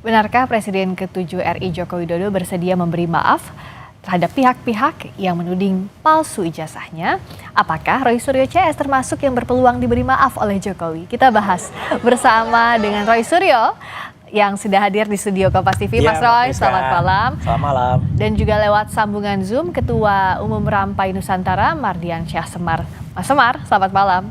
Benarkah Presiden ke-7 RI Joko Widodo bersedia memberi maaf terhadap pihak-pihak yang menuding palsu ijazahnya? Apakah Roy Suryo CS termasuk yang berpeluang diberi maaf oleh Jokowi? Kita bahas bersama dengan Roy Suryo yang sudah hadir di studio Kompas TV. Mas Roy, selamat malam. Selamat malam. Dan juga lewat sambungan Zoom, Ketua Umum Rampai Nusantara, Mardian Syah Semar. Mas Semar, selamat malam.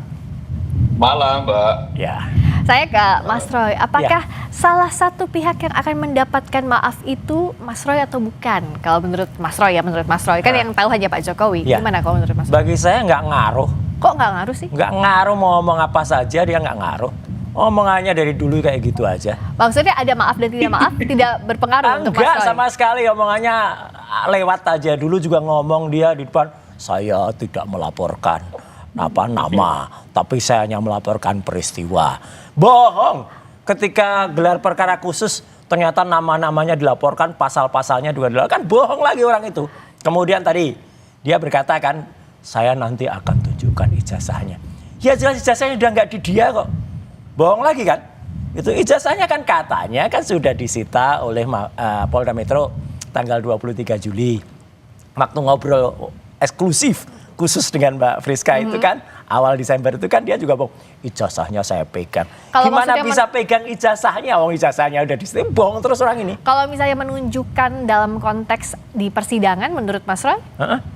Malam, Mbak. Ya. Saya ke Mas Roy, apakah salah satu pihak yang akan mendapatkan maaf itu Mas Roy atau bukan? Kalau menurut Mas Roy ya, menurut Mas Roy. Kan yang tahu hanya Pak Jokowi. Ya. Gimana kalau menurut Mas Roy? Bagi saya nggak ngaruh. Kok nggak ngaruh sih? Nggak ngaruh, mau ngomong apa saja dia nggak ngaruh. Omongannya dari dulu kayak gitu aja. Maksudnya ada maaf dan tidak maaf tidak berpengaruh untuk Mas Roy? Enggak sama sekali, omongannya lewat aja. Dulu juga ngomong dia di depan, saya tidak melaporkan nama, tapi saya hanya melaporkan peristiwa. Bohong. Ketika gelar perkara khusus ternyata nama-namanya dilaporkan, pasal-pasalnya juga dilaporkan. Kan bohong lagi orang itu. Kemudian tadi dia berkata kan, saya nanti akan tunjukkan ijazahnya. Ya jelas ijazahnya udah nggak di dia kok. Bohong lagi kan. Itu ijazahnya kan katanya kan sudah disita oleh Polda Metro tanggal 23 Juli. Waktu ngobrol eksklusif khusus dengan Mbak Friska itu kan awal Desember itu kan dia juga bohong, ijazahnya saya pegang. Kalau gimana bisa pegang ijazahnya? Wong ijazahnya udah disita, bohong terus orang ini. Kalau misalnya menunjukkan dalam konteks di persidangan menurut Mas Roy,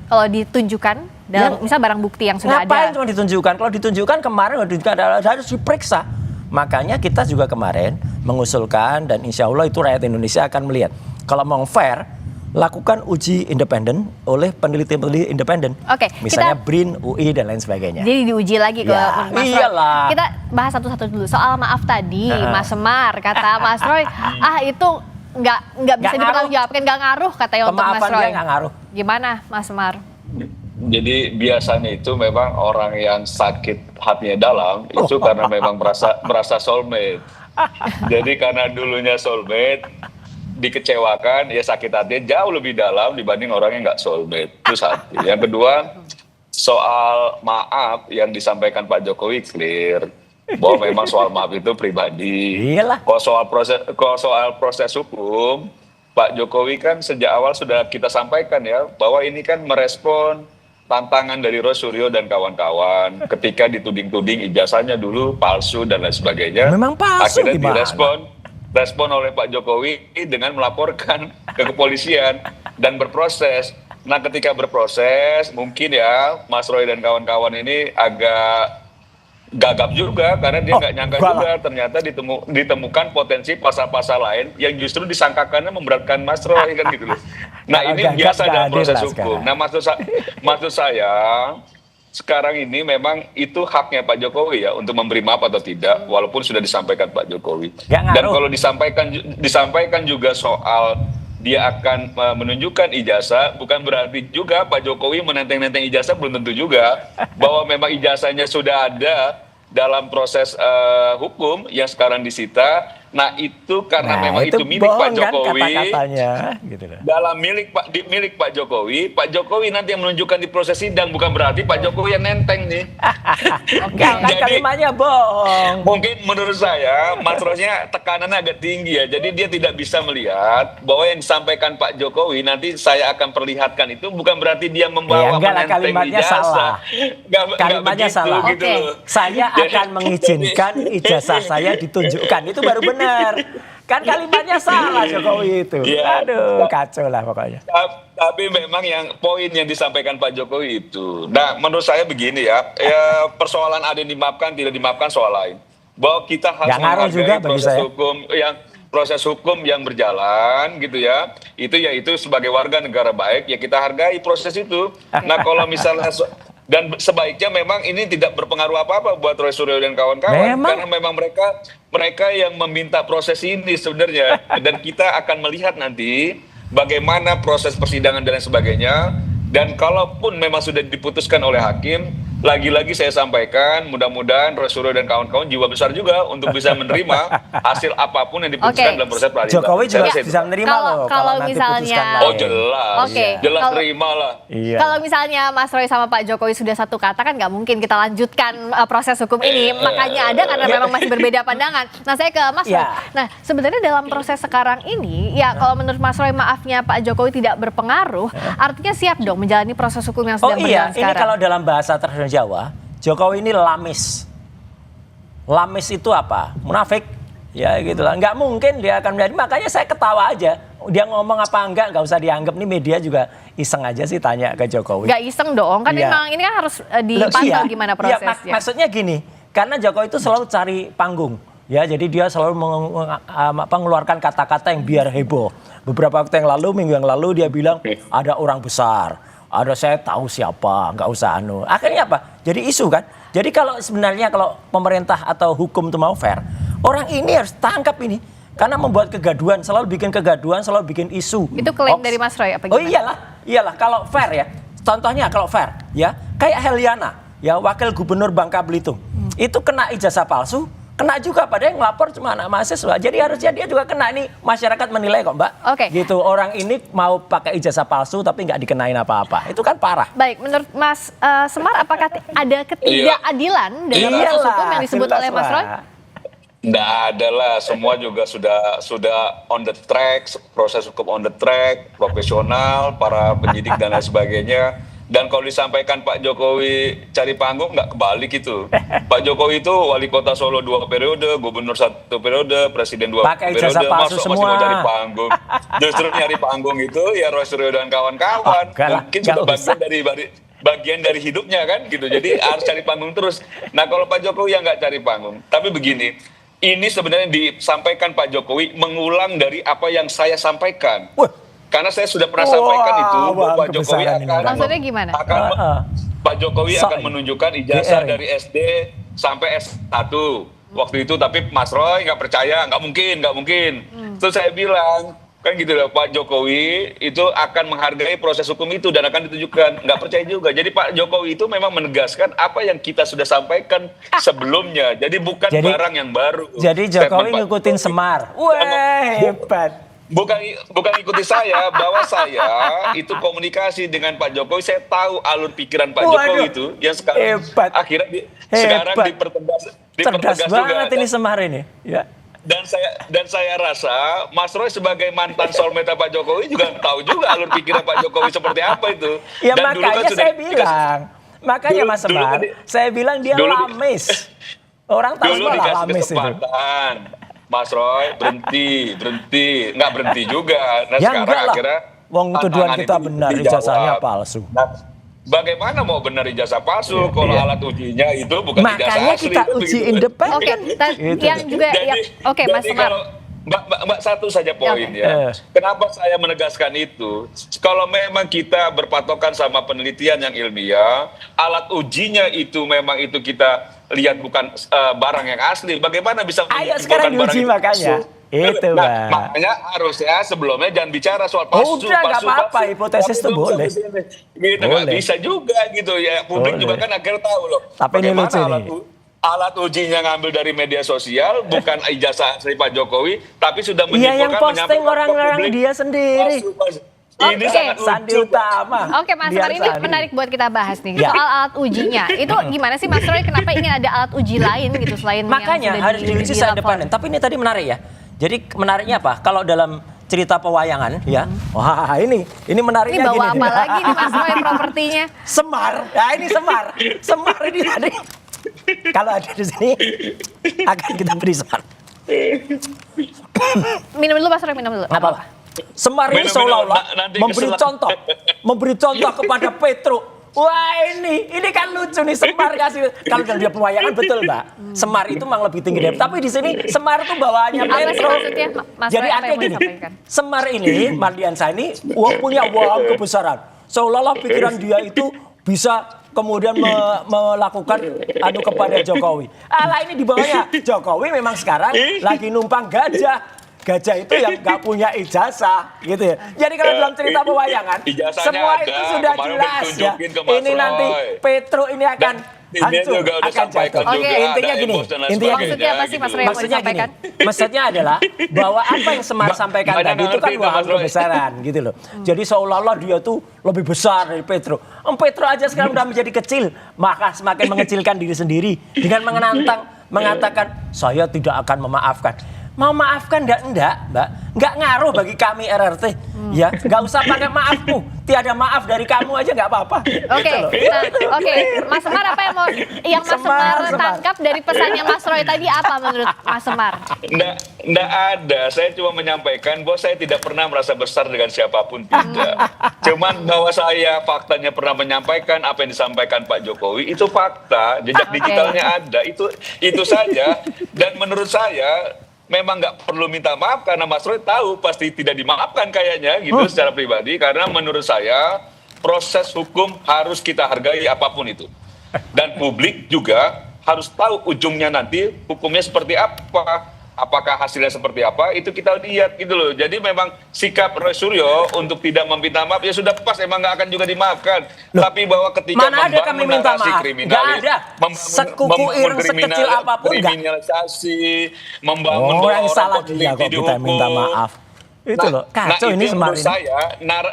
kalau ditunjukkan dalam misal barang bukti yang sudah ngapain ada. cuma ditunjukkan? Kalau ditunjukkan kemarin harus diperiksa. Makanya kita juga kemarin mengusulkan dan insya Allah itu rakyat Indonesia akan melihat. Kalau mau fair, lakukan uji independen oleh peneliti-peneliti independen. Oke, misalnya BRIN, UI dan lain sebagainya. Jadi diuji lagi ke Ya, Mas Roy. iyalah. Kita bahas satu-satu dulu. Soal maaf tadi, Mas Semar kata Mas Roy, itu nggak bisa dipertanggungjawabkan, nggak ngaruh katanya untuk Mas Pemaafan Roy. dia nggak ngaruh. Gimana Mas Semar? Jadi biasanya itu memang orang yang sakit hatinya dalam itu karena memang merasa soulmate. Jadi karena dulunya soulmate, dikecewakan, ya sakit hatinya jauh lebih dalam dibanding orang yang nggak soulmate. Itu satu. Yang kedua, soal maaf yang disampaikan Pak Jokowi clear bahwa memang soal maaf itu pribadi. Iyalah. Kalau soal proses hukum, Pak Jokowi kan sejak awal sudah kita sampaikan ya bahwa ini kan merespon tantangan dari Roy Suryo dan kawan-kawan ketika dituding-tuding ijazahnya dulu palsu dan lain sebagainya. Memang palsu akhirnya gimana? direspon oleh Pak Jokowi dengan melaporkan ke kepolisian dan berproses. Nah, ketika berproses mungkin ya Mas Roy dan kawan-kawan ini agak gagap juga karena dia nggak nyangka juga ternyata ditemukan potensi pasal-pasal lain yang justru disangkakannya memberatkan Mas Roy kan gitu loh. Nah, ini biasa dalam proses hukum. Nah, maksud saya sekarang ini memang itu haknya Pak Jokowi ya untuk memberi maaf atau tidak walaupun sudah disampaikan Pak Jokowi. Dan kalau disampaikan juga soal dia akan menunjukkan ijazah, bukan berarti juga Pak Jokowi menenteng-nenteng ijazah, belum tentu juga bahwa memang ijazahnya sudah ada dalam proses hukum yang sekarang disita. Nah, itu karena memang itu milik Pak Jokowi. Kan kata-katanya, gitu loh. Dalam milik Pak Jokowi nanti yang menunjukkan di proses sidang, bukan berarti Pak Jokowi yang nenteng nih. Kan kalimatnya bohong. Mungkin menurut saya Mas Rosnya tekanannya agak tinggi ya. Jadi dia tidak bisa melihat bahwa yang disampaikan Pak Jokowi nanti saya akan perlihatkan itu bukan berarti dia membawa menenteng ijazah. Kalimatnya salah. Gitu. Saya akan mengizinkan ijazah saya ditunjukkan. Itu baru benar. Kan kalimatnya salah Jokowi itu. Ya, aduh, kacau lah pokoknya. Tapi memang yang poin yang disampaikan Pak Jokowi itu. Nah, menurut saya begini ya persoalan ada yang dimaafkan, tidak dimaafkan soal lain. Bahwa kita harus menghargai proses hukum yang berjalan gitu ya. Itu sebagai warga negara baik ya kita hargai proses itu. Nah, kalau misalnya dan sebaiknya memang ini tidak berpengaruh apa-apa buat Roy Suryo dan kawan-kawan karena memang mereka yang meminta proses ini sebenarnya dan kita akan melihat nanti bagaimana proses persidangan dan lain sebagainya dan kalaupun memang sudah diputuskan oleh hakim lagi-lagi saya sampaikan, mudah-mudahan Roy Suryo dan kawan-kawan jiwa besar juga untuk bisa menerima hasil apapun yang diputuskan dalam proses peradilan. Jokowi juga Saya rasa bisa itu. menerima loh Kalau nanti misalnya- putuskan lain. Oh jelas, Oke. jelas Kalau- terima lah. Iya. Kalau misalnya Mas Roy sama Pak Jokowi sudah satu kata kan nggak mungkin kita lanjutkan proses hukum ini. Makanya ada karena memang masih berbeda pandangan. Nah saya ke Mas Roy. Ya. Nah sebenarnya dalam proses sekarang ini ya kalau menurut Mas Roy maafnya Pak Jokowi tidak berpengaruh, artinya siap dong menjalani proses hukum yang Oh sedang iya, berjalan ini sekarang. kalau dalam bahasa tradisional Jawa, Jokowi ini lamis. Lamis itu apa? Munafik. Ya gitu lah. Nggak mungkin dia akan menjadi, makanya saya ketawa aja. Dia ngomong apa enggak, nggak usah dianggap. Nih media juga iseng aja sih tanya ke Jokowi. Nggak iseng dong, kan Iya. memang ini kan harus Loh, dipantau iya. gimana Iya, prosesnya. maksudnya gini, karena Jokowi itu selalu cari panggung. Ya, jadi dia selalu mengeluarkan kata-kata yang biar heboh. Beberapa waktu yang lalu, minggu yang lalu dia bilang ada orang besar. Ada saya tahu siapa, nggak usah anu. Akhirnya apa? Jadi isu kan. Jadi kalau sebenarnya kalau pemerintah atau hukum itu mau fair, orang ini harus tangkap ini. Karena membuat kegaduhan, selalu bikin kegaduhan, selalu bikin isu. Itu klaim Hoax. dari Mas Roy apa Oh gimana? iyalah kalau fair ya. Contohnya kalau fair ya, kayak Heliana, ya wakil gubernur Bangka Belitung. Itu kena ijazah palsu, kena juga pada yang ngelapor cuma anak mahasiswa. Jadi harusnya dia juga kena, ini masyarakat menilai kok Mbak. Oke. Gitu, orang ini mau pakai ijazah palsu tapi nggak dikenain apa-apa. Itu kan parah. Baik, menurut Mas Semar apakah ada ketidakadilan dalam Iyalah, proses hukum yang disebut jelas oleh Mas Roy? lah. Nggak ada lah, semua juga sudah on the track, proses hukum on the track, profesional, para penyidik dan lain sebagainya. Dan kalau disampaikan Pak Jokowi cari panggung, nggak kebalik itu. Pak Jokowi itu wali kota Solo 2 periode, gubernur 1 periode, presiden 2 Pakai periode, ijazah palsu masih semua. mau cari panggung. Justru nyari panggung itu ya Roy Suryo dan kawan-kawan. Enggak lah, Mungkin nggak sudah usah. bagian dari hidupnya kan gitu. Jadi harus cari panggung terus. Nah kalau Pak Jokowi yang nggak cari panggung. Tapi begini, ini sebenarnya disampaikan Pak Jokowi mengulang dari apa yang saya sampaikan. Wah. Karena saya sudah pernah Wah, sampaikan itu bahwa Pak Jokowi kebesaran ini akan, orang. Maksudnya gimana? Pak Jokowi Sok. akan menunjukkan ijazah GR. dari SD sampai S1 waktu itu, tapi Mas Roy nggak percaya, nggak mungkin. Terus saya bilang kan gitu loh, Pak Jokowi itu akan menghargai proses hukum itu dan akan ditunjukkan, nggak percaya juga. Jadi Pak Jokowi itu memang menegaskan apa yang kita sudah sampaikan sebelumnya, jadi bukan barang yang baru. Jadi Statement Jokowi Pak ngikutin Jokowi. Semar. Wah, hebat. Bukan ikuti saya, bahwa saya itu komunikasi dengan Pak Jokowi, saya tahu alur pikiran Pak Jokowi Waduh, itu yang sekarang hebat. akhirnya sekarang Hebat. dipertegas Cerdas juga. banget ini Semar ini. Ya. Dan saya rasa Mas Roy sebagai mantan soulmate Pak Jokowi juga tahu juga alur pikiran Pak Jokowi seperti apa itu. Ya Dan dulu makanya kan sudah saya bilang. Makanya Dulu- Mas dulu Semar, kan di- saya bilang dia dulu- lamis. Orang tahu dulu semua lah dikasih lamis itu. kesempatan. Mas Roy berhenti, nggak berhenti juga. Nah Ya sekarang enggak lah. akhirnya Wong tuduhan tantangan kita itu benar, dijawab. ijazahnya palsu. Nah, bagaimana mau benar ijazah palsu kalau Iya. alat ujinya itu bukan ijazah Makanya asli? kita kan uji begitu. independen. Oke, Gitu. yang juga oke Mas jadi Semar. kalau Mbak satu saja poin Oke. ya. Kenapa saya menegaskan itu? Kalau memang kita berpatokan sama penelitian yang ilmiah, alat ujinya itu memang itu kita lihat bukan barang yang asli. Bagaimana bisa Ayo menyimpulkan sekarang barang diuji itu makanya. palsu? Itu, Nah, Bang. makanya harusnya sebelumnya jangan bicara soal palsu. Udah, nggak apa-apa, hipotesis Tapi itu belum boleh. sampai sini. Gitu, nggak Boleh. bisa juga gitu ya. Publik Boleh. juga kan akhirnya tahu loh. Tapi ini bagaimana lucu nih. alat ujinya ngambil dari media sosial, bukan ijazah asli Pak Jokowi, tapi sudah Iya, menyimpulkan yang posting menyampaikan ke orang-orang publik. dia sendiri. Palsu. Ini Oke. sangat Sandi lucu. Utama. Oke Mas Biar Semar, ini Sandi. menarik buat kita bahas nih. Ya. Soal alat ujinya. Itu gimana sih Mas Roy, kenapa ingin ada alat uji lain gitu selain Makanya yang sudah harus diuji secara dilapor? independen. Tapi ini tadi menarik ya. Jadi menariknya apa? Kalau dalam cerita pewayangan ya. Wah, ini Ini menariknya bawa gini. apa lagi nih Mas Roy propertinya? Semar. Nah, ini Semar. Semar ini tadi. Kalau ada di sini akan kita beri Semar. Minum dulu Mas Roy, minum dulu. Nggak apa-apa. Semar ini Minum, seolah-olah nanti memberi keselak. contoh kepada Petruk. Wah ini kan lucu nih Semar kasih. Kalau dalam dia pewayangan betul Mbak. Semar itu memang lebih tinggi dari. Tapi di sini Semar tuh bawaannya Apa sih Petruk. maksudnya, Mas Jadi Roy, apa artinya yang mau gini, disampaikan? Semar ini, Mardiansa ini punya wah kebesaran. Seolah-olah pikiran dia itu bisa kemudian melakukan anu kepada Jokowi. Alah ini di bawahnya Jokowi memang sekarang lagi numpang gajah. Gajah itu yang nggak punya ijazah, gitu ya. Jadi kalau dalam cerita pewayangan, Ijazahnya semua ada. itu sudah Kemarin udah jelas ya. tunjukin ke Mas Ini nanti Roy. Petruk ini akan Timnya hancur, juga udah akan sampaikan jatuh. juga, Intinya ada gini, emos dan lain intinya sebagainya, Maksudnya apa sih, Mas Roy, yang mau Maksudnya gini, disampaikan? maksudnya adalah bahwa apa yang Semar sampaikan banyak tadi itu ngerti kan itu, dua hal Mas Roy. kebesaran gitu loh. Jadi seolah-olah dia tuh lebih besar dari Petro. Petro aja sekarang udah menjadi kecil, maka semakin mengecilkan diri sendiri dengan mengatakan saya tidak akan memaafkan. Mau maafkan enggak, Mbak? Enggak ngaruh bagi kami RRT. Ya, enggak usah pakai maafku. Tiada maaf dari kamu aja enggak apa-apa. Oke, Gitu loh. nah, oke, Mas Semar apa yang Mas Semar tangkap dari pesannya Mas Roy tadi apa menurut Mas Semar? Nggak ada, saya cuma menyampaikan bahwa saya tidak pernah merasa besar dengan siapapun, tidak. Cuman bahwa saya faktanya pernah menyampaikan apa yang disampaikan Pak Jokowi, itu fakta, jejak digitalnya ada, itu saja. Dan menurut saya, memang nggak perlu minta maaf karena Mas Roy tahu pasti tidak dimaafkan kayaknya gitu secara pribadi, karena menurut saya proses hukum harus kita hargai apapun itu. Dan publik juga harus tahu ujungnya nanti hukumnya seperti apa. Apakah hasilnya seperti apa, itu kita lihat gitu loh. Jadi memang sikap Roy Suryo untuk tidak meminta maaf, ya sudah pas, emang nggak akan juga dimaafkan. Loh, tapi bahwa ketika mana ada kami minta maaf? Nggak ada. Sekuku ireng sekecil apapun nggak. Kriminalisasi, membangun Yang salah orang dia kok kita minta maaf. Itu loh, kacau ini itu Semar menurut ini. saya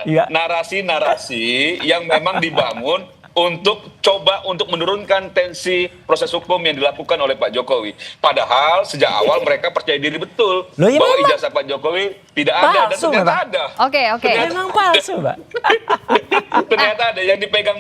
Iya. narasi-narasi yang memang dibangun untuk coba untuk menurunkan tensi proses hukum yang dilakukan oleh Pak Jokowi. Padahal sejak awal mereka percaya diri betul Loh, ya bahwa memang. ijazah Pak Jokowi tidak ada, dan Palsu, ternyata Mbak. ada. Oke. Memang palsu, Mbak. Ternyata ada yang dipegang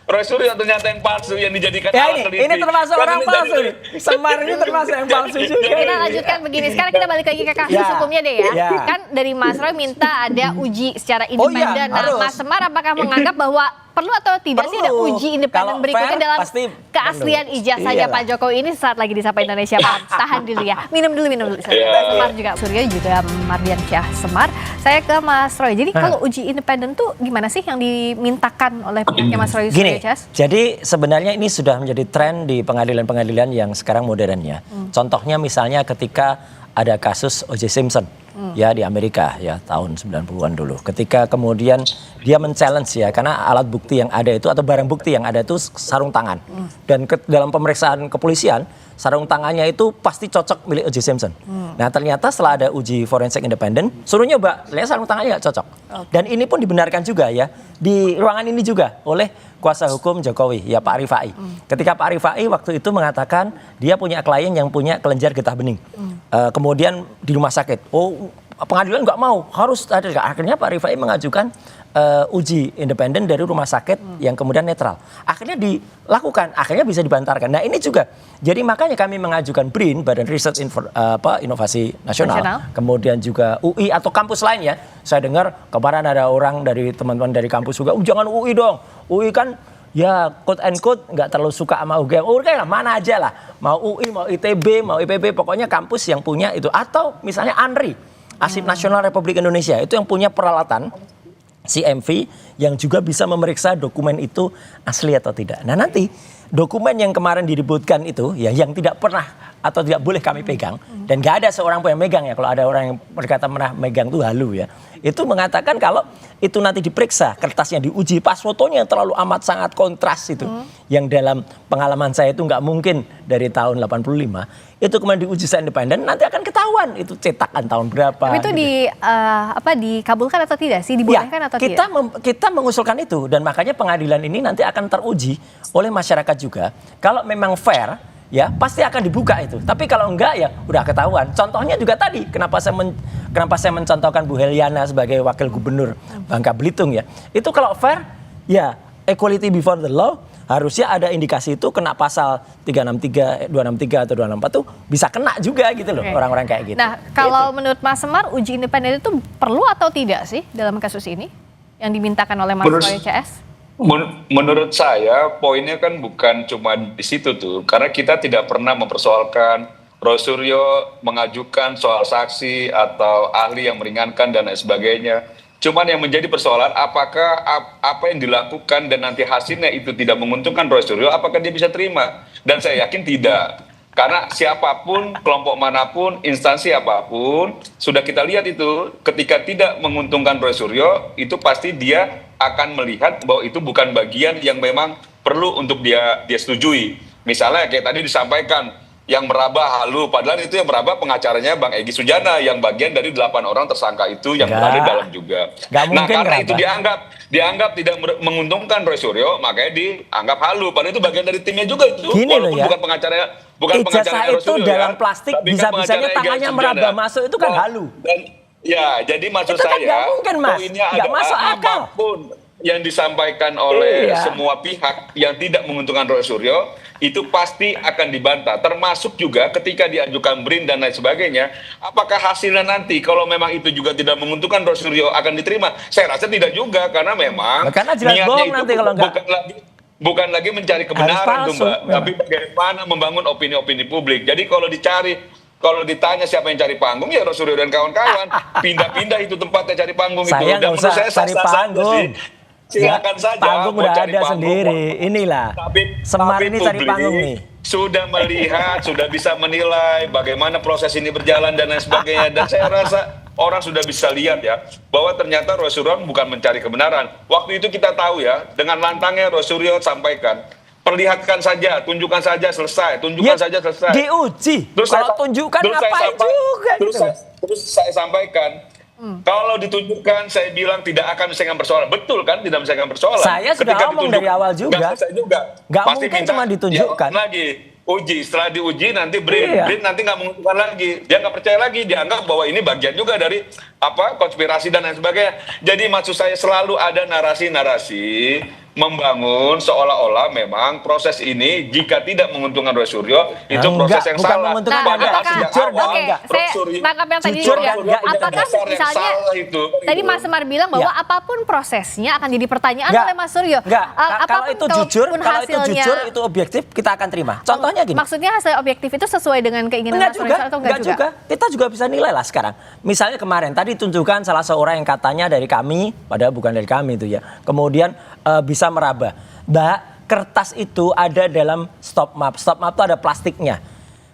Roy Suryo, ternyata yang palsu, yang dijadikan Ya alat ini termasuk Kan orang ini palsu jadi- nih. Semar ini termasuk yang palsu juga. Kita lanjutkan begini. Sekarang kita balik lagi ke kasus Ya. hukumnya deh ya. Ya. Kan dari Mas Roy minta ada uji secara Oh iya, independen. Nah, harus. Mas Semar apakah menganggap bahwa perlu atau tidak sih ada Perlu. uji independen Kalau berikutnya fair, dalam pasti keaslian perlu. ijazahnya Iyalah. Pak Jokowi ini saat lagi di Sapa Indonesia. Pak, tahan dulu ya. Minum dulu. Iya. Semar juga, Surya juga Mardian Syah Semar. Saya ke Mas Roy. Jadi kalau uji independen tuh gimana sih yang dimintakan oleh pihaknya Mas Roy Gini, Surya Chas? jadi sebenarnya ini sudah menjadi tren di pengadilan-pengadilan yang sekarang modern ya. Contohnya misalnya ketika ada kasus O.J. Simpson ya di Amerika ya tahun 90-an dulu. Ketika kemudian dia men-challenge ya karena alat bukti yang ada itu atau barang bukti yang ada itu sarung tangan. Dan dalam pemeriksaan kepolisian sarung tangannya itu pasti cocok milik O.J. Simpson. Nah ternyata setelah ada uji forensik independen suruh nyoba, ternyata sarung tangannya nggak cocok. Dan ini pun dibenarkan juga ya di ruangan ini juga oleh kuasa hukum Jokowi ya Pak Rifai. Ketika Pak Rifai waktu itu mengatakan dia punya klien yang punya kelenjar getah bening. Kemudian di rumah sakit, pengadilan nggak mau, harus ada. Akhirnya Pak Rifai mengajukan uji independen dari rumah sakit yang kemudian netral. Akhirnya dilakukan, akhirnya bisa dibantarkan. Nah ini juga, jadi makanya kami mengajukan BRIN, Badan Riset Inovasi Nasional, kemudian juga UI atau kampus lain ya. Saya dengar kemarin ada orang dari teman-teman dari kampus juga, jangan UI dong, UI kan ya quote and quote nggak terlalu suka sama UGM. UGM lah mana aja lah, mau UI, mau ITB, mau IPB, pokoknya kampus yang punya itu. Atau misalnya ANRI, Arsip Nasional Republik Indonesia, itu yang punya peralatan CMV yang juga bisa memeriksa dokumen itu asli atau tidak. Nah nanti dokumen yang kemarin diributkan itu ya yang tidak pernah atau tidak boleh kami pegang dan gak ada seorang pun yang megang ya, kalau ada orang yang berkata pernah megang tuh halu ya, itu mengatakan kalau itu nanti diperiksa kertasnya diuji pas fotonya yang terlalu amat sangat kontras itu yang dalam pengalaman saya itu nggak mungkin dari tahun 85 itu kemudian diuji secara independen nanti akan ketahuan itu cetakan tahun berapa. Tapi itu dikabulkan atau tidak sih, dibolehkan atau tidak? Kita mengusulkan itu dan makanya pengadilan ini nanti akan teruji oleh masyarakat juga. Kalau memang fair ya pasti akan dibuka itu. Tapi kalau enggak ya udah ketahuan. Contohnya juga tadi kenapa saya mencontohkan Bu Heliana sebagai wakil gubernur Bangka Belitung ya. Itu kalau fair ya equality before the law harusnya ada indikasi itu kena pasal 363, 263 atau 264 tuh bisa kena juga gitu loh orang-orang kayak gitu. Nah kalau menurut Mas Semar uji independen itu perlu atau tidak sih dalam kasus ini yang dimintakan oleh Mas Roy CS? Menurut saya poinnya kan bukan cuma di situ tuh, karena kita tidak pernah mempersoalkan Roy Suryo mengajukan soal saksi atau ahli yang meringankan dan lain sebagainya. Cuman yang menjadi persoalan apakah apa yang dilakukan dan nanti hasilnya itu tidak menguntungkan Roy Suryo, apakah dia bisa terima? Dan saya yakin tidak. Karena siapapun, kelompok manapun, instansi apapun, sudah kita lihat itu ketika tidak menguntungkan Roy Suryo, itu pasti dia akan melihat bahwa itu bukan bagian yang memang perlu untuk dia setujui. Misalnya kayak tadi disampaikan, yang meraba halu, padahal itu yang meraba pengacaranya Bang Egy Sujana yang bagian dari 8 orang tersangka itu yang berada di dalam juga. Nah, karena itu dianggap tidak menguntungkan Roy Suryo, makanya dianggap halu. Padahal itu bagian dari timnya juga itu. Gini loh ya. Bukan pengacaranya, bukan pengacaranya Roy itu Suryo dalam ya, plastik tapi kan bisa-bisanya pengacaranya tangannya Egy meraba Sujana. masuk itu kan halu. Dan ya, jadi maksud Itu kan saya nggak mungkin, Mas. poinnya Nggak adalah masuk akal. apapun yang disampaikan oleh Iya. semua pihak yang tidak menguntungkan Roy Suryo itu pasti akan dibantah, termasuk juga ketika diajukan BRIN dan lain sebagainya. Apakah hasilnya nanti kalau memang itu juga tidak menguntungkan Roy Suryo akan diterima? Saya rasa tidak juga, karena memang Karena jelas bohong nanti kalau nggak. bukan lagi mencari kebenaran tuh, palsu, Mbak, memang. tapi bagaimana membangun opini-opini publik. Jadi kalau ditanya siapa yang cari panggung, ya Roy Suryo dan kawan-kawan. Pindah-pindah itu tempatnya cari panggung itu. Saya Dan nggak menurut usah saya cari sah-sah saja panggung. sih. Silakan Ya, saja. panggung mau udah cari ada panggung, sendiri. Inilah. Semar ini cari publik panggung nih. sudah melihat, sudah bisa menilai bagaimana proses ini berjalan dan lain sebagainya. Dan saya rasa orang sudah bisa lihat ya, bahwa ternyata Roy Suryo bukan mencari kebenaran. Waktu itu kita tahu ya, dengan lantangnya Roy Suryo sampaikan, perlihatkan saja, tunjukkan saja, selesai. Tunjukkan saja, selesai. Diuji. Kalau tunjukkan ngapain juga gitu. Terus saya sampaikan, kalau ditunjukkan, saya bilang tidak akan menyelesaikan persoalan. Betul kan, tidak menyelesaikan persoalan. Saya sudah ngomong dari awal juga. Nggak selesai juga. Nggak Pasti mungkin minta cuma ditunjukkan. lagi uji, setelah diuji nanti BRIN. Iya. BRIN nanti nggak menguntungkan lagi. Dia nggak percaya lagi, dianggap bahwa ini bagian juga dari konspirasi dan lain sebagainya. Jadi maksud saya selalu ada narasi-narasi membangun seolah-olah memang proses ini jika tidak menguntungkan Roy Suryo itu proses yang bukan salah. menguntungkan. Padahal apakah, sejak jujur, awal, oke, Roy saya Suryo- tangkap yang tadi jujur, ya. nggak, Apakah dasar yang misalnya salah itu. tadi Mas Semar bilang bahwa Ya. apapun prosesnya akan jadi pertanyaan Nggak, oleh Mas Suryo. Nggak. Kalau Apapun itu jujur, kalaupun kalau itu hasilnya- jujur, itu objektif, kita akan terima. Contohnya gini. Maksudnya hasil objektif itu sesuai dengan keinginan Enggak Mas juga, Suryo atau enggak juga. Kita juga bisa nilai lah sekarang. Misalnya kemarin tadi tunjukkan salah seorang yang katanya dari kami, padahal bukan dari kami itu ya. Kemudian bisa meraba. Mbak, kertas itu ada dalam stop map. Stop map itu ada plastiknya.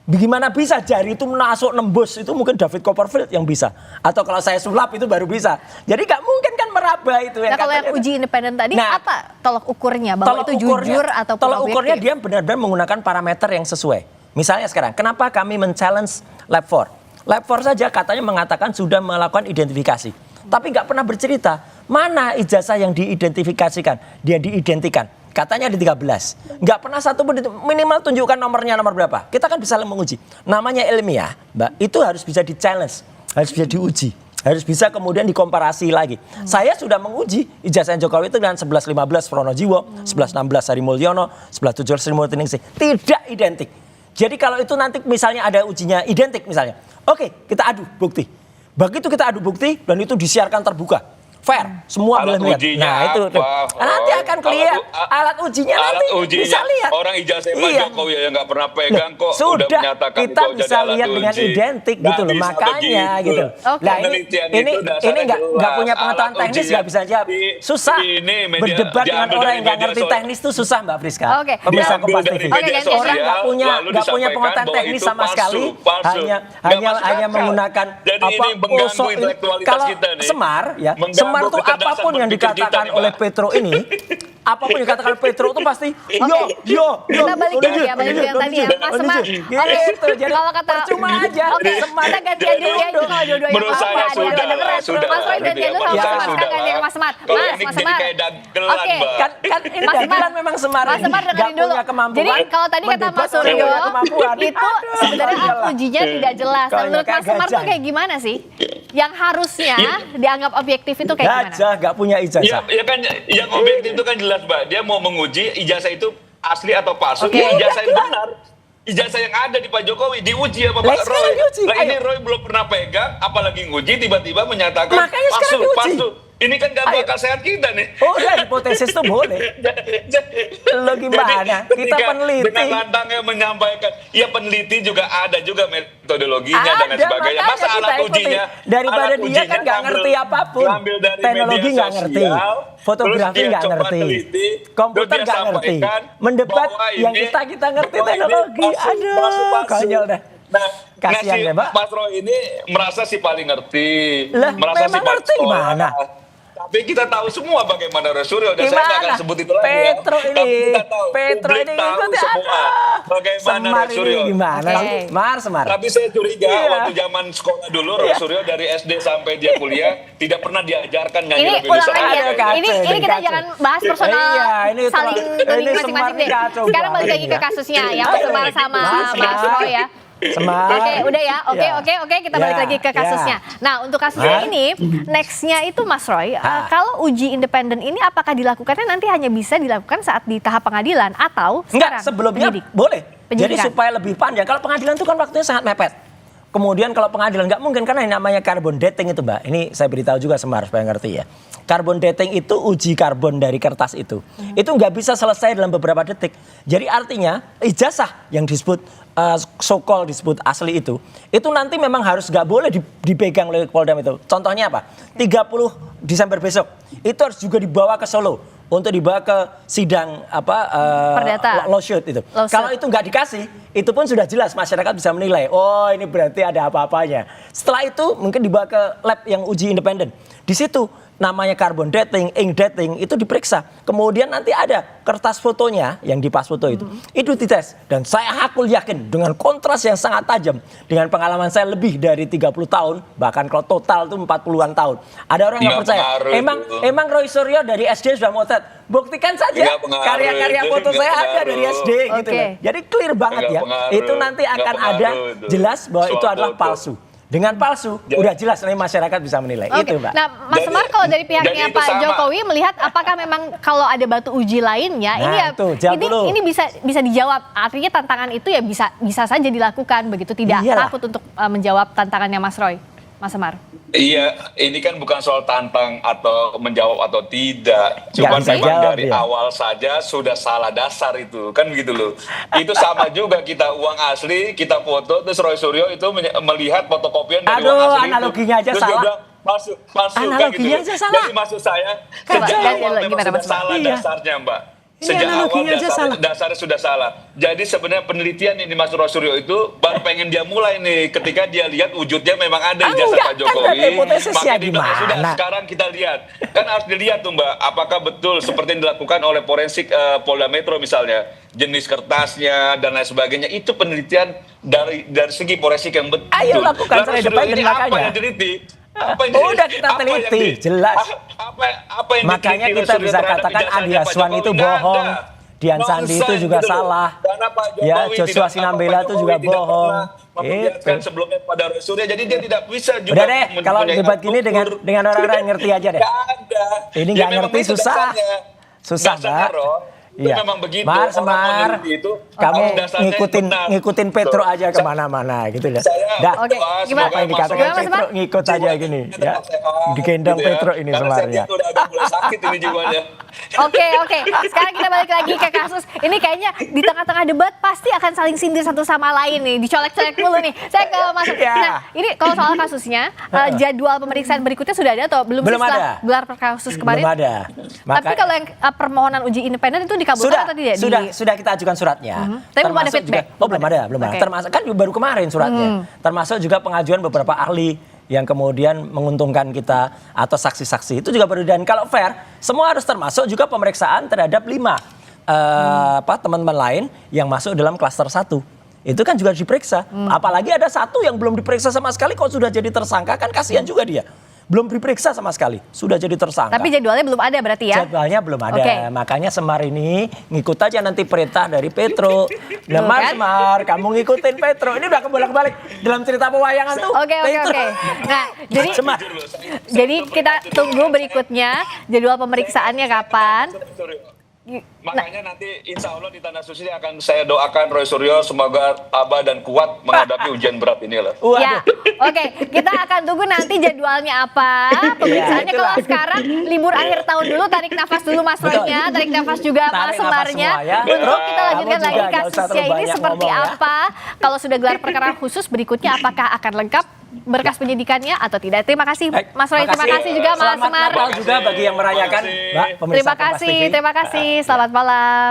Bagaimana bisa jari itu masuk nembus? Itu mungkin David Copperfield yang bisa. Atau kalau saya sulap itu baru bisa. Jadi nggak mungkin kan meraba itu. Nah, kalau yang uji independen tadi Nah, apa tolok ukurnya? Bahwa itu jujur atau tolok ukurnya objektif? dia benar-benar menggunakan parameter yang sesuai. Misalnya sekarang, kenapa kami men-challenge Lab 4? Lab 4 saja katanya mengatakan sudah melakukan identifikasi. Tapi nggak pernah bercerita mana ijazah yang diidentifikasikan, dia diidentikan. Katanya ada 13. Nggak pernah satu pun minimal tunjukkan nomornya nomor berapa. Kita kan bisa menguji. Namanya ilmiah, Mbak, itu harus bisa di-challenge, harus bisa diuji. Harus bisa kemudian dikomparasi lagi. Saya sudah menguji ijazah Jokowi itu dengan 1115 Pronojiwo, 1116 Hari Mulyono, 1117 Sri Mulyani. Tidak identik. Jadi kalau itu nanti misalnya ada ujinya identik misalnya. Oke, kita adu bukti. Begitu kita adu bukti dan itu disiarkan terbuka. Fair, semua boleh lihat. Nah itu nanti akan kelihatan alat ujinya nanti bisa lihat. Orang ijazah Pak Jokowi yang nggak pernah pegang kok sudah udah menyatakan kita itu bisa jadi lihat alat dengan uji. identik Nggak gitu loh, bisa makanya begitu. gitu. Oke. Nah Penelitian ini itu dasarnya nggak jelas. punya pengetahuan Alat teknis ujinya nggak bisa jawab. Susah ini media- berdebat dengan diambil orang dari yang nggak media ngerti sosial. teknis itu susah Mbak Friska. Oke. Pemirsa Diambil Kompas dari TV. Oke, media gantian. sosial, Orang nggak punya lalu pengetahuan disampaikan bahwa teknis itu sama sekali, palsu. hanya Nggak masuk hanya akal. menggunakan Jadi ini mengganggu intelektualitas kalau kita nih. Semar ya, Mengganggu Semar tuh kecerdasan apapun yang berpikir kita dikatakan nih, oleh Mbak. Petro ini, apapun yang dikatakan Petro itu pasti yo. Kita balik lagi ya, balik ke yang tadi ya, Mas Semar. Oke, Gitu, jadi kalau kata percuma aja. Oke, Semar kita gantian dulu ya, ini kalau dua-duanya Menurut apa-apa. saya Ada sudah yang dengeran. sudah. Mas Roy gantian dulu sama Ya, Mas Semar, sudah. sekarang gantian Mas Semar. Kalau Mas ini jadi Semar. kayak dagelan, Oke. Mbak. Kan ini Mas Semar. dagelan memang Semar Mas ini. Semar Nggak dengerin dulu. punya kemampuan Jadi kalau tadi kata mendebat Mas Suryo, orang punya kemampuan. itu sebenarnya Iyalah. ujinya tidak jelas. Nah, Kalau menurut kayak Mas Semar tuh gajah. kayak gimana sih? Yang harusnya dianggap objektif itu kayak gimana? Gajah nggak punya ijazah. Ya kan yang objektif itu kan jelas, Mbak. Dia mau menguji ijazah itu asli atau palsu. Oke. Ya, ijazah yang Jelas. benar. Ijazah yang ada di Pak Jokowi diuji sama Lah, Pak sekarang Roy. diuji. Lah ini Ayo. Roy belum pernah pegang, apalagi nguji tiba-tiba menyatakan Makanya palsu, sekarang diuji. palsu. Ini kan ganggu Ayo. akal sehat kita nih. Oh ya, hipotesis itu boleh. Lo gimana? Kita peneliti. Dengan lantangnya menyampaikan, ya peneliti juga ada juga metodologinya dan lain Ada, sebagainya. makanya Masa kita alat ikuti. ujinya? Daripada alat dia ujinya kan nggak ngerti apapun. ngambil dari Teknologi media nggak ngerti. sosial, Fotografi terus dia nggak coba ngerti. teliti, Komputer terus dia nggak ngerti. sampaikan Mendebat bahwa yang ini- kita ngerti bahwa ini teknologi. palsu, Aduh, palsu, palsu. konyol dah. Nah, Kasihan si deh, Mbak. Mas Roy ini merasa si paling ngerti. Lah, merasa memang paling ngerti sekolah. gimana? Tapi kita tahu semua bagaimana Roy Suryo, dan saya nggak akan Gimana? sebut itu lagi Petro ya. ini. Tapi kita tahu, Petro publik ini tahu ngikutin, semua bagaimana Semar Roy Suryo. ini gimana? Oke. Semar. Tapi saya curiga Iya. waktu zaman sekolah dulu Roy Suryo dari SD sampai dia kuliah tidak pernah diajarkan nyanyi Ini lagu ulang Indonesia. lagi ya. Ada kacau, Ini ada kita kacau. jangan bahas personal Iya, ini saling ini masing-masing deh. Semar kacau Sekarang balik banget lagi ke ya. kasusnya ya, Ayo, Semar sama Semar. Mas Roy ya. Semar. Oke, udah ya. Ya. Oke, kita balik Ya, lagi ke kasusnya. ya. Nah, untuk kasusnya ini, nextnya itu Mas Roy, kalau uji independen ini apakah dilakukannya nanti hanya bisa dilakukan saat di tahap pengadilan atau sekarang? Enggak, sebelumnya penyidik? boleh. Jadi Penyidikan. supaya lebih panjang. Kalau pengadilan itu kan waktunya sangat mepet. Kemudian kalau pengadilan nggak mungkin karena yang namanya carbon dating itu, Mbak. Ini saya beritahu juga Semar supaya ngerti ya. Carbon dating itu uji karbon dari kertas itu. Itu nggak bisa selesai dalam beberapa detik. Jadi artinya ijazah yang disebut so-called disebut asli itu nanti memang harus nggak boleh dipegang oleh Polda Metro. Contohnya apa? 30 Desember besok itu harus juga dibawa ke Solo untuk dibawa ke sidang Perdata. lawsuit itu. Lawsuit. Kalau itu nggak dikasih, itu pun sudah jelas masyarakat bisa menilai. Oh, ini berarti ada apa-apanya. Setelah itu mungkin dibawa ke lab yang uji independen. Di situ namanya carbon dating, ink dating itu diperiksa. Kemudian nanti ada kertas fotonya yang di pas foto itu dites. Dan saya hakul yakin dengan kontras yang sangat tajam, dengan pengalaman saya lebih dari 30 tahun, bahkan kalau total itu 40-an tahun. Ada orang yang Nggak percaya. pengaruh itu. Emang Roy Suryo dari SD sudah motret. Buktikan saja Nggak pengaruh karya-karya itu, foto nggak saya ada pengaruh. dari SD gitu Oke. loh. Jadi clear banget Nggak ya. pengaruh, Itu nanti nggak akan pengaruh ada itu. jelas bahwa itu Soal adalah foto. palsu. Dengan palsu, udah jelas nanti masyarakat bisa menilai. Oke. Itu, Mbak. Nah, Mas Jadi- Semar kalau dari pihaknya jadi itu Pak sama. Jokowi melihat apakah memang kalau ada batu uji lainnya Nah, ini ya tuh, jawab dulu. ini bisa dijawab. Artinya tantangan itu ya bisa saja dilakukan begitu, tidak Iyalah. takut untuk menjawab tantangannya Mas Roy. Mas Semar. Iya, ini kan bukan soal tantang atau menjawab atau tidak. Cuma bisa memang jawab, dari ya. awal saja sudah salah dasar itu, kan gitu loh. Itu sama juga kita uang asli, kita foto, terus Roy Suryo itu melihat fotokopian dari Aduh, uang asli analoginya itu. aja Terus dia salah. bilang, palsu, kan Analoginya gitu. aja salah. Jadi maksud saya, Coba, sejak dari- awal memang gimana, sudah Mas Bang? salah Iya. dasarnya, Mbak. Ini Sejak awal analoginya aja salah. dasarnya sudah salah. Jadi sebenarnya penelitian ini Mas Roy Suryo itu baru pengen dia mulai nih ketika dia lihat wujudnya memang ada ijazah enggak, Pak Jokowi. kan hipotesisnya Makanya dia bilang, gimana? sudah sekarang kita lihat. Kan harus dilihat tuh Mbak, apakah betul seperti yang dilakukan oleh forensik Polda Metro misalnya, jenis kertasnya dan lain sebagainya. Itu penelitian dari segi forensik yang betul. Ayo lakukan Lalu secara Suryo independen, ini apa makanya. yang teliti? Apa yang Udah kita apa yang teliti, jelas. Apa yang Makanya diteliti kita Suryo bisa terhadap katakan ijazahnya Andi Pak Aswan Jokowi? itu Nggak bohong. ada. Dian Sandi itu Nonsen juga gitu loh. salah. Karena Pak Jokowi Ya, Joshua Sinambela itu juga bohong. memperlihatkan Gitu. sebelumnya pada Roy Suryo, jadi dia tidak bisa juga Udah deh, kalau mempunyai debat gini struktur. dengan orang-orang yang ngerti aja deh. Nggak ada. Ini Ya, nggak memang ngerti itu susah. dasarnya. Susah, Dasarnya, Mbak. Roy. Itu Iya. memang begitu. Semar, Orang Semar. meneliti itu Kamu harus dasarnya ngikutin benar. ngikutin Petro Tuh. aja kemana-mana gitu loh. Saya Dah. Oke, doa gimana? semoga Apa yang Mas dikatakan Gimana, Mas Petro Bang? ngikut aja jiwanya gini tetap ya. sehat, Digendong gitu ya. Petro ini Karena saya sebenarnya. lihat udah mulai sakit ini jiwanya. Oke. Sekarang kita balik lagi ke kasus. Ini kayaknya di tengah-tengah debat pasti akan saling sindir satu sama lain nih. Dicolek-colek mulu nih. Saya ke Mas. Ya. Nah, ini kalau soal kasusnya, jadwal pemeriksaan berikutnya sudah ada atau belum? Belum sih setelah ada. gelar kasus kemarin? Belum ada. Tapi kalau yang permohonan uji independen itu dikabulkan atau tidak? Sudah kita ajukan suratnya. Tapi belum ada Termasuk feedback? Juga, belum ada. Oke. Termasuk kan baru kemarin suratnya. Termasuk juga pengajuan beberapa ahli yang kemudian menguntungkan kita atau saksi-saksi itu juga baru. Dan kalau fair, semua harus termasuk juga pemeriksaan terhadap 5 teman-teman lain yang masuk dalam klaster 1. Itu kan juga diperiksa. Apalagi ada satu yang belum diperiksa sama sekali, kok sudah jadi tersangka, kan kasihan juga dia. Belum diperiksa sama sekali, sudah jadi tersangka. Tapi jadwalnya belum ada berarti ya? Jadwalnya belum ada, Oke. makanya Semar ini ngikut aja nanti perintah dari Petro. Nah, Tuh, Mas kan? Semar, kamu ngikutin Petro. Ini udah kebolak-balik dalam cerita pewayangan tuh. Oke. Petro. Nah, Semar. jadi kita tunggu berikutnya jadwal pemeriksaannya kapan. Makanya nanti insya Allah di Tanah Suci akan saya doakan Roy Suryo semoga tabah dan kuat menghadapi ujian berat ini lah. Ya, oke. Kita akan tunggu nanti jadwalnya apa, pemeriksaannya. itulah. Kalau sekarang libur akhir tahun dulu, tarik nafas dulu Mas Betul. Roy-nya, tarik nafas juga Tarik Mas nafas Semarnya. semua ya. Untuk kita Kamu lanjutkan juga lagi nggak usah kasusnya terlalu ini banyak seperti ngomong ya. apa. Kalau sudah gelar perkara khusus berikutnya apakah akan lengkap berkas penyidikannya atau tidak. Terima kasih Baik, Mas Roy, terima makasih. kasih juga Mas Selamat Semar. Natal juga bagi yang merayakan, Terima kasih. Mbak, pemirsa Terima Kompas kasih, TV. terima kasih. Selamat malam.